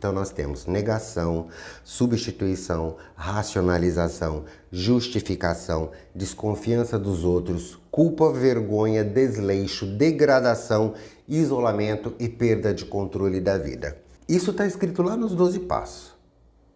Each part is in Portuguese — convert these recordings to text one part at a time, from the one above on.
Então nós temos negação, substituição, racionalização, justificação, desconfiança dos outros, culpa, vergonha, desleixo, degradação, isolamento e perda de controle da vida. Isso está escrito lá nos 12 passos,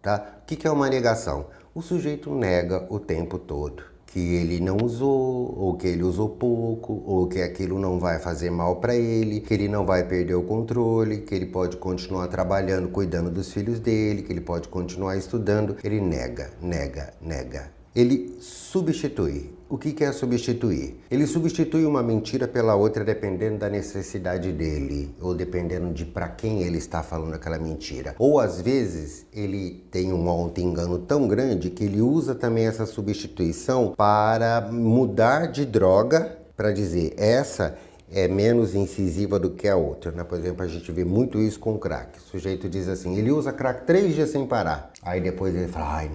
tá? O que é uma negação? O sujeito nega o tempo todo que ele não usou, ou que ele usou pouco, ou que aquilo não vai fazer mal para ele, que ele não vai perder o controle, que ele pode continuar trabalhando, cuidando dos filhos dele, que ele pode continuar estudando. Ele nega, nega, nega. Ele substitui. O que é substituir? Ele substitui uma mentira pela outra dependendo da necessidade dele, ou dependendo de para quem ele está falando aquela mentira. Ou às vezes ele tem um auto-engano tão grande que ele usa também essa substituição para mudar de droga, para dizer essa é menos incisiva do que a outra, né? Por exemplo, a gente vê muito isso com crack. O sujeito diz assim, ele usa crack 3 dias sem parar. Aí depois ele fala, ai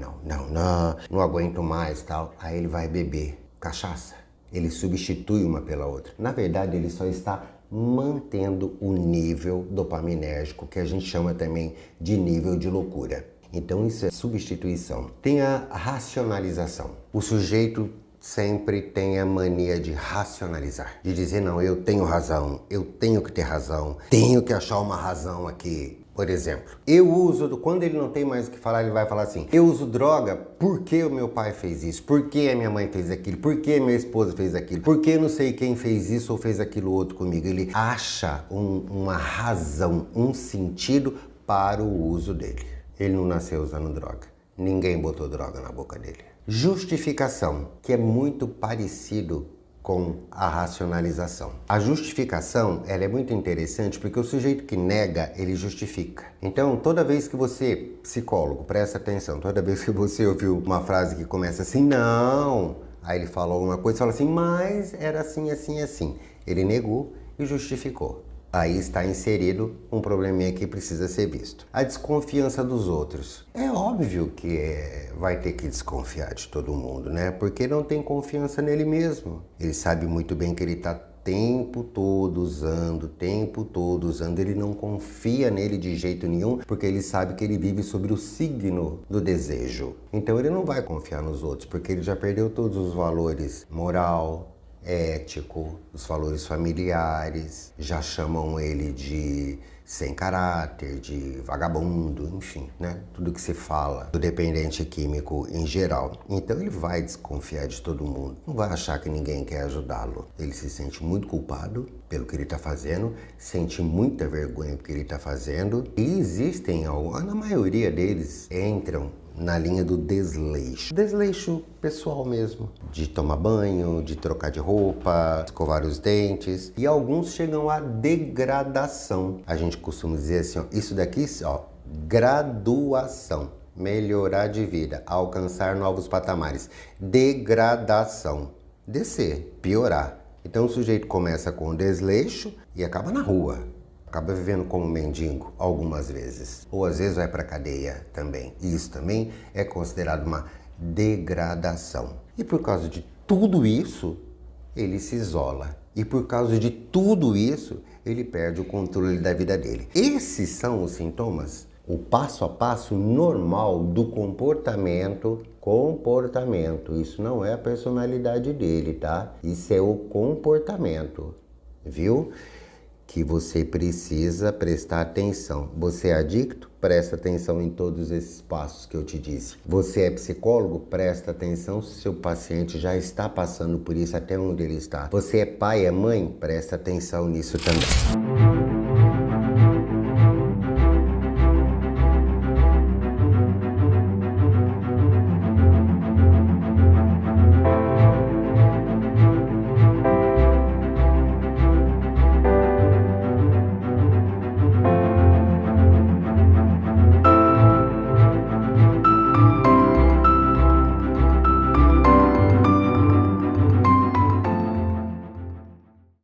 não aguento mais, tal. Aí ele vai beber cachaça. Ele substitui uma pela outra. Na verdade, ele só está mantendo o nível dopaminérgico, que a gente chama também de nível de loucura. Então isso é substituição. Tem a racionalização. O sujeito sempre tem a mania de racionalizar, de dizer, não, eu tenho razão, eu tenho que ter razão, tenho que achar uma razão aqui. Por exemplo, quando ele não tem mais o que falar, ele vai falar assim, eu uso droga porque o meu pai fez isso, porque a minha mãe fez aquilo, porque a minha esposa fez aquilo, porque não sei quem fez isso ou fez aquilo outro comigo. Ele acha uma razão, um sentido para o uso dele. Ele não nasceu usando droga, ninguém botou droga na boca dele. Justificação, que é muito parecido com a racionalização. A justificação, ela é muito interessante porque o sujeito que nega, ele justifica. Então, toda vez que você, psicólogo, presta atenção, toda vez que você ouviu uma frase que começa assim, não, aí ele fala alguma coisa e fala assim, mas era assim, assim, assim. Ele negou e justificou. Aí está inserido um probleminha que precisa ser visto. A desconfiança dos outros. É óbvio que vai ter que desconfiar de todo mundo, né? Porque não tem confiança nele mesmo. Ele sabe muito bem que ele está tempo todo usando, ele não confia nele de jeito nenhum, porque ele sabe que ele vive sobre o signo do desejo. Então ele não vai confiar nos outros, porque ele já perdeu todos os valores moral, ético, os valores familiares, já chamam ele de sem caráter, de vagabundo, enfim, né? Tudo que se fala do dependente químico em geral. Então ele vai desconfiar de todo mundo, não vai achar que ninguém quer ajudá-lo. Ele se sente muito culpado pelo que ele está fazendo, sente muita vergonha pelo que ele está fazendo e existem, na maioria deles, entram na linha do desleixo. Desleixo pessoal mesmo, de tomar banho, de trocar de roupa, escovar os dentes. E alguns chegam à degradação. A gente costuma dizer assim, ó, isso daqui, ó, graduação. Melhorar de vida, alcançar novos patamares. Degradação. Descer, piorar. Então o sujeito começa com desleixo e acaba na rua. Acaba vivendo como mendigo algumas vezes. Ou às vezes vai para a cadeia também. E isso também é considerado uma degradação. E por causa de tudo isso, ele se isola. E por causa de tudo isso, ele perde o controle da vida dele. Esses são os sintomas, o passo a passo normal do comportamento. Isso não é a personalidade dele, tá? Isso é o comportamento, viu? Que você precisa prestar atenção. Você é adicto? Presta atenção em todos esses passos que eu te disse. Você é psicólogo? Presta atenção se seu paciente já está passando por isso, até onde ele está. Você é pai, é mãe? Presta atenção nisso também.